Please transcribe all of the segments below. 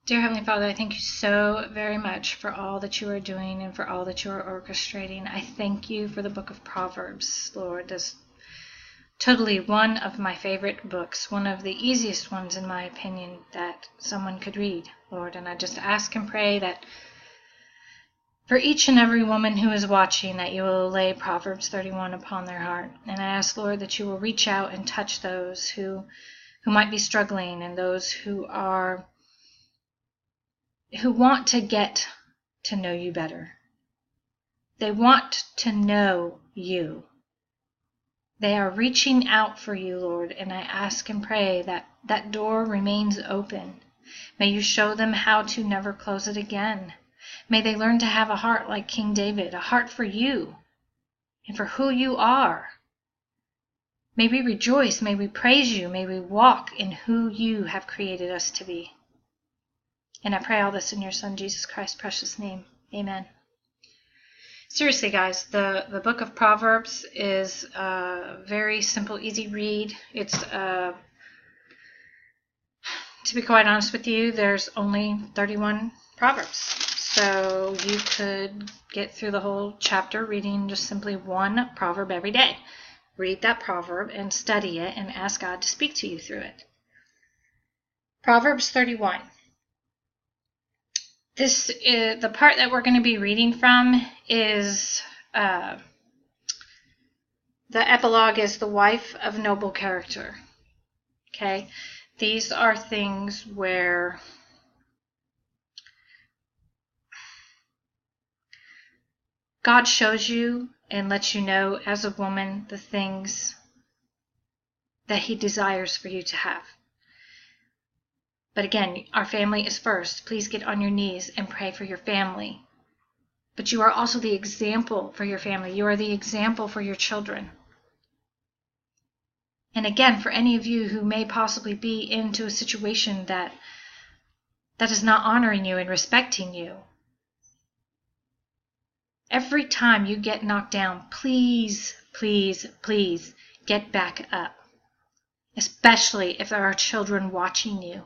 Dear Heavenly Father, I thank you so very much for all that you are doing and for all that you are orchestrating. I thank you for the book of Proverbs, Lord. That's totally one of my favorite books, one of the easiest ones, in my opinion, that someone could read, Lord. And I just ask and pray that for each and every woman who is watching, that you will lay Proverbs 31 upon their heart. And I ask, Lord, that you will reach out and touch those who might be struggling and those who want to get to know you better. They want to know you. They are reaching out for you, Lord, and I ask and pray that that door remains open. May you show them how to never close it again. May they learn to have a heart like King David, a heart for you and for who you are. May we rejoice, may we praise you, may we walk in who you have created us to be. And I pray all this in your Son, Jesus Christ's precious name. Amen. Seriously, guys, the book of Proverbs is a very simple, easy read. It's, to be quite honest with you, there's only 31 Proverbs. So you could get through the whole chapter reading just simply one proverb every day. Read that proverb and study it and ask God to speak to you through it. Proverbs 31. The part that we're going to be reading from is the epilogue is the wife of noble character. Okay, these are things where God shows you and lets you know as a woman the things that He desires for you to have. But again, our family is first. Please get on your knees and pray for your family. But you are also the example for your family. You are the example for your children. And again, for any of you who may possibly be into a situation that is not honoring you and respecting you, every time you get knocked down, please, please, please get back up. Especially if there are children watching you.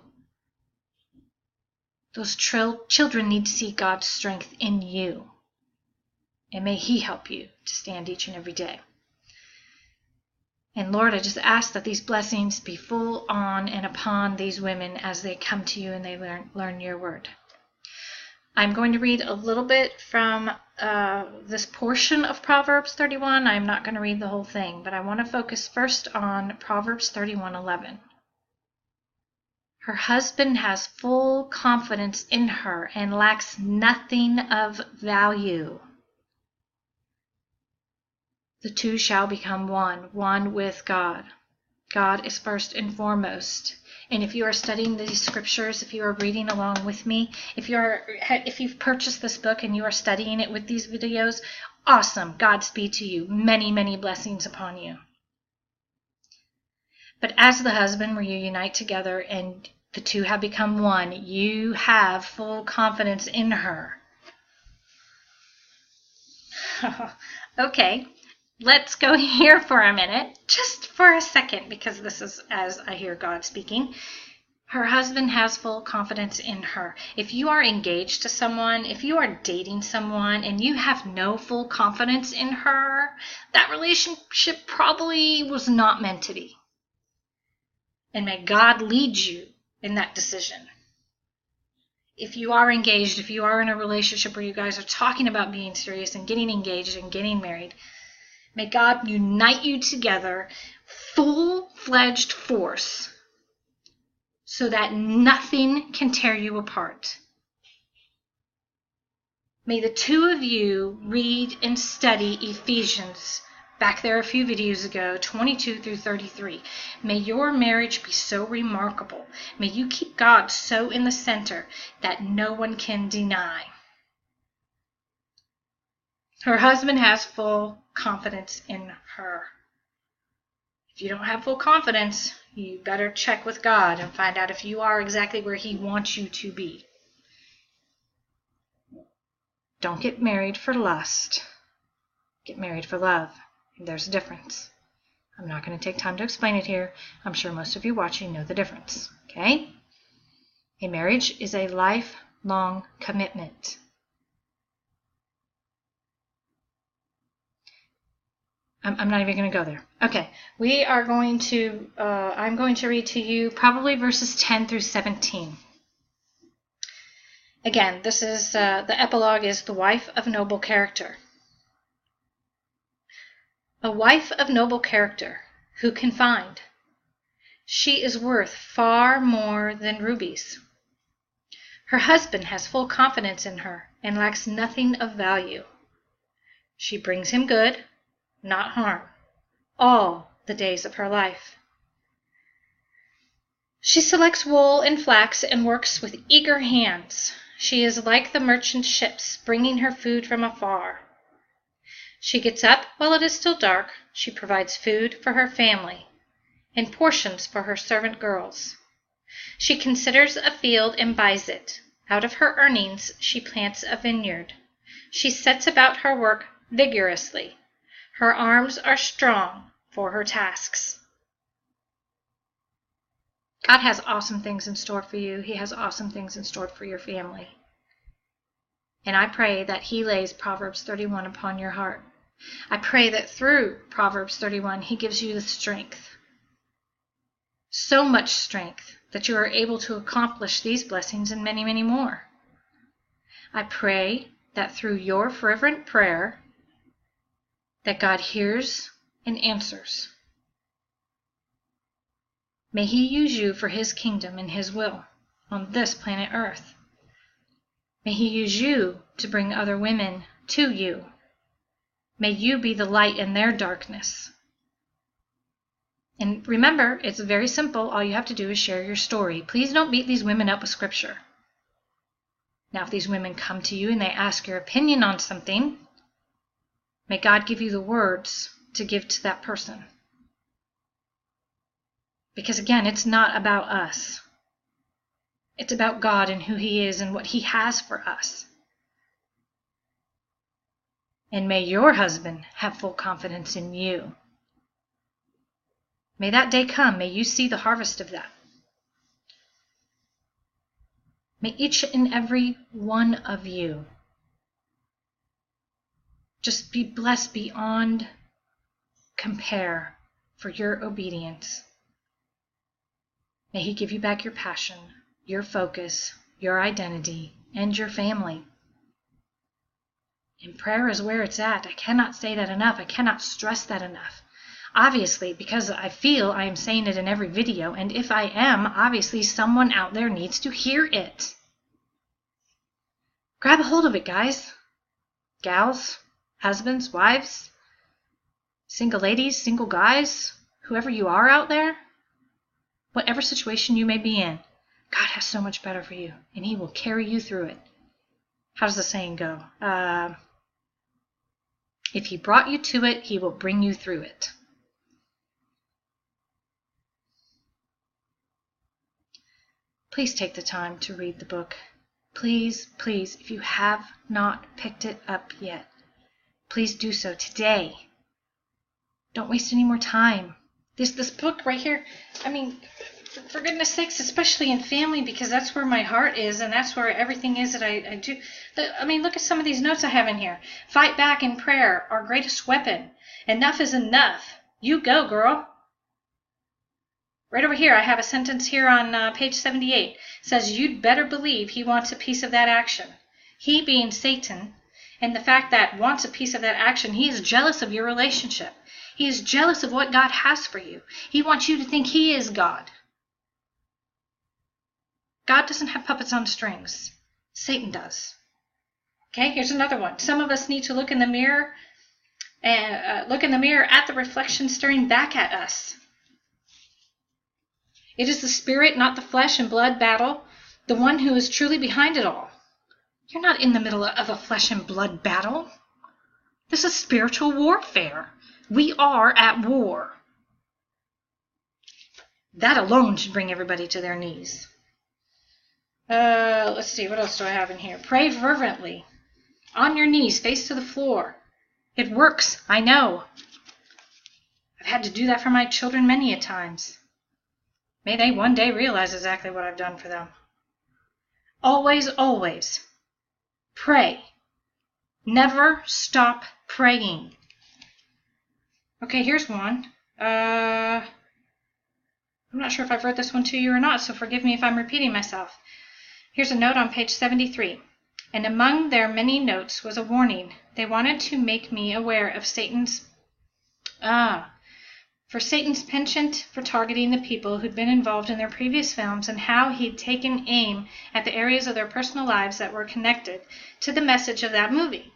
Those children need to see God's strength in you. And may He help you to stand each and every day. And Lord, I just ask that these blessings be full on and upon these women as they come to you and they learn your word. I'm going to read a little bit from this portion of Proverbs 31. I'm not going to read the whole thing, but I want to focus first on Proverbs 31:11. Her husband has full confidence in her and lacks nothing of value. The two shall become one with God. God is first and foremost. And if you are studying these scriptures, if you are reading along with me, if you've purchased this book and you are studying it with these videos, awesome. Godspeed to you. Many, many blessings upon you. But as the husband, where you unite together and the two have become one, you have full confidence in her. Okay, let's go here for a minute, just for a second, because this is as I hear God speaking. Her husband has full confidence in her. If you are engaged to someone, if you are dating someone and you have no full confidence in her, that relationship probably was not meant to be. And may God lead you in that decision. If you are engaged, if you are in a relationship where you guys are talking about being serious and getting engaged and getting married, may God unite you together, full-fledged force, so that nothing can tear you apart. May the two of you read and study Ephesians, back there a few videos ago, 22 through 33. May your marriage be so remarkable. May you keep God so in the center that no one can deny. Her husband has full confidence in her. If you don't have full confidence, you better check with God and find out if you are exactly where He wants you to be. Don't get married for lust. Get married for love. There's a difference. I'm not going to take time to explain it here. I'm sure most of you watching know the difference. Okay? A marriage is a lifelong commitment. I'm not even going to go there. Okay, I'm going to read to you probably verses 10 through 17. Again, this is, the epilogue is the wife of noble character. A wife of noble character, who can find? She is worth far more than rubies. Her husband has full confidence in her and lacks nothing of value. She brings him good, not harm, all the days of her life. She selects wool and flax and works with eager hands. She is like the merchant ships bringing her food from afar. She gets up while it is still dark. She provides food for her family and portions for her servant girls. She considers a field and buys it. Out of her earnings she plants a vineyard. She sets about her work vigorously. Her arms are strong for her tasks. God has awesome things in store for you. He has awesome things in store for your family. And I pray that He lays Proverbs 31 upon your heart. I pray that through Proverbs 31, He gives you the strength. So much strength that you are able to accomplish these blessings and many, many more. I pray that through your fervent prayer, that God hears and answers. May He use you for His kingdom and His will on this planet Earth. May He use you to bring other women to you. May you be the light in their darkness. And remember, it's very simple. All you have to do is share your story. Please don't beat these women up with scripture. Now, if these women come to you and they ask your opinion on something, may God give you the words to give to that person. Because again, it's not about us. It's about God and who He is and what He has for us. And may your husband have full confidence in you. May that day come. May you see the harvest of that. May each and every one of you just be blessed beyond compare for your obedience. May He give you back your passion, your focus, your identity, and your family. And prayer is where it's at. I cannot say that enough. I cannot stress that enough. Obviously, because I feel I am saying it in every video, and if I am, obviously someone out there needs to hear it. Grab a hold of it, guys. Gals, husbands, wives, single ladies, single guys, whoever you are out there, whatever situation you may be in, God has so much better for you, and He will carry you through it. How does the saying go? If He brought you to it, He will bring you through it. Please take the time to read the book. Please, please, if you have not picked it up yet, please do so today. Don't waste any more time. This book right here, I mean, for goodness sakes, especially in family, because that's where my heart is and that's where everything is that I do. Look at some of these notes I have in here. Fight back in prayer, our greatest weapon. Enough is enough. You go, girl. Right over here, I have a sentence here on page 78. It says, you'd better believe he wants a piece of that action. He being Satan, and the fact that wants a piece of that action, he is jealous of your relationship. He is jealous of what God has for you. He wants you to think He is God. God doesn't have puppets on strings. Satan does. Okay, here's another one. Some of us need to look in the mirror and look in the mirror at the reflection staring back at us. It is the spirit, not the flesh and blood battle, the one who is truly behind it all. You're not in the middle of a flesh and blood battle. This is spiritual warfare. We are at war. That alone should bring everybody to their knees. Let's see, what else do I have in here? Pray fervently. On your knees, face to the floor. It works, I know. I've had to do that for my children many a times. May they one day realize exactly what I've done for them. always, always pray. Never stop praying. Okay, here's one. I'm not sure if I've read this one to you or not, so forgive me if I'm repeating myself. Here's a note on page 73. And among their many notes was a warning. They wanted to make me aware of Satan's penchant for targeting the people who'd been involved in their previous films and how he'd taken aim at the areas of their personal lives that were connected to the message of that movie.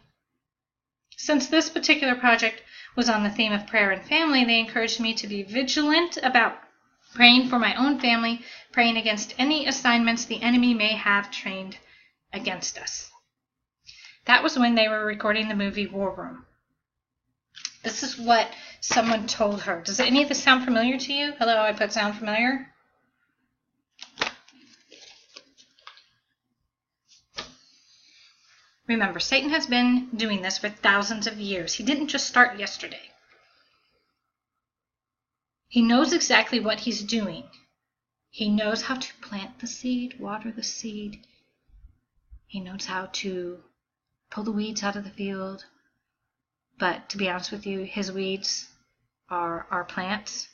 Since this particular project was on the theme of prayer and family, they encouraged me to be vigilant about praying for my own family, praying against any assignments the enemy may have trained against us. That was when they were recording the movie War Room. This is what someone told her. Does any of this sound familiar to you? Hello, I put sound familiar. Remember, Satan has been doing this for thousands of years. He didn't just start yesterday. He knows exactly what he's doing. He knows how to plant the seed, water the seed. He knows how to pull the weeds out of the field. But to be honest with you, his weeds are our plants.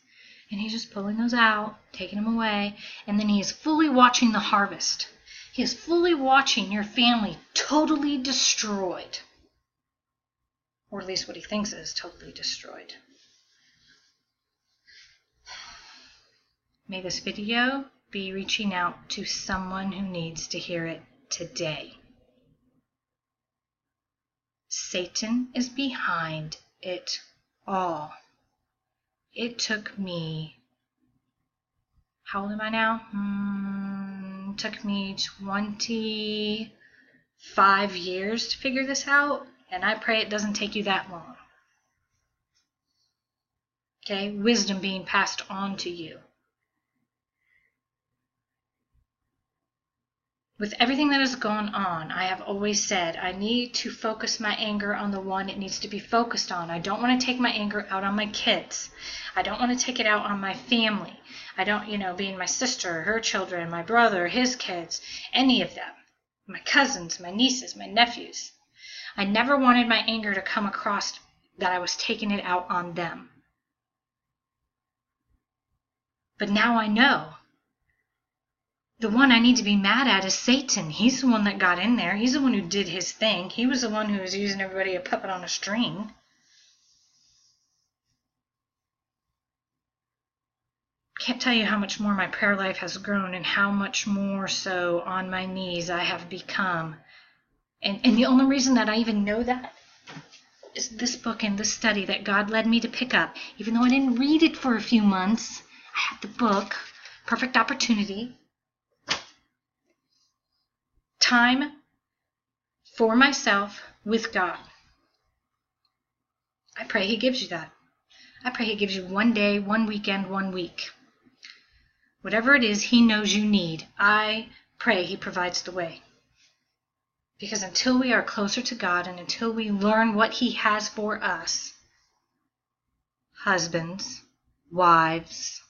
And he's just pulling those out, taking them away. And then he is fully watching the harvest. He is fully watching your family totally destroyed. Or at least what he thinks is totally destroyed. May this video be reaching out to someone who needs to hear it today. Satan is behind it all. It took me, how old am I now? It took me 25 years to figure this out, and I pray it doesn't take you that long. Okay, wisdom being passed on to you. With everything that has gone on, I have always said I need to focus my anger on the one it needs to be focused on. I don't want to take my anger out on my kids. I don't want to take it out on my family. I don't, being my sister, her children, my brother, his kids, any of them. My cousins, my nieces, my nephews. I never wanted my anger to come across that I was taking it out on them. But now I know. The one I need to be mad at is Satan. He's the one that got in there. He's the one who did his thing. He was the one who was using everybody a puppet on a string. Can't tell you how much more my prayer life has grown and how much more so on my knees I have become. And the only reason that I even know that is this book and this study that God led me to pick up. Even though I didn't read it for a few months, I had the book, Perfect Opportunity. Time for myself with God. I pray he gives you that. I pray he gives you one day, one weekend, 1 week. Whatever it is he knows you need, I pray he provides the way. Because until we are closer to God and until we learn what he has for us, husbands, wives,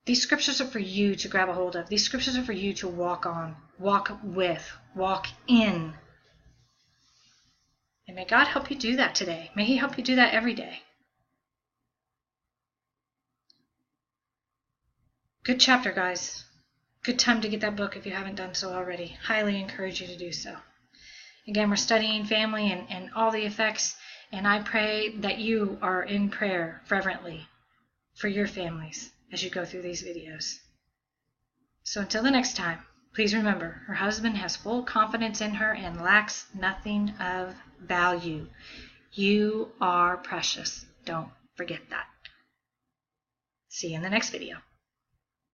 these scriptures are for you to grab a hold of. These scriptures are for you to walk on, walk with, walk in. And may God help you do that today. May he help you do that every day. Good chapter, guys. Good time to get that book if you haven't done so already. Highly encourage you to do so. Again, we're studying family and all the effects, and I pray that you are in prayer fervently for your families as you go through these videos. So until the next time, please remember, her husband has full confidence in her and lacks nothing of value. You are precious. Don't forget that. See you in the next video.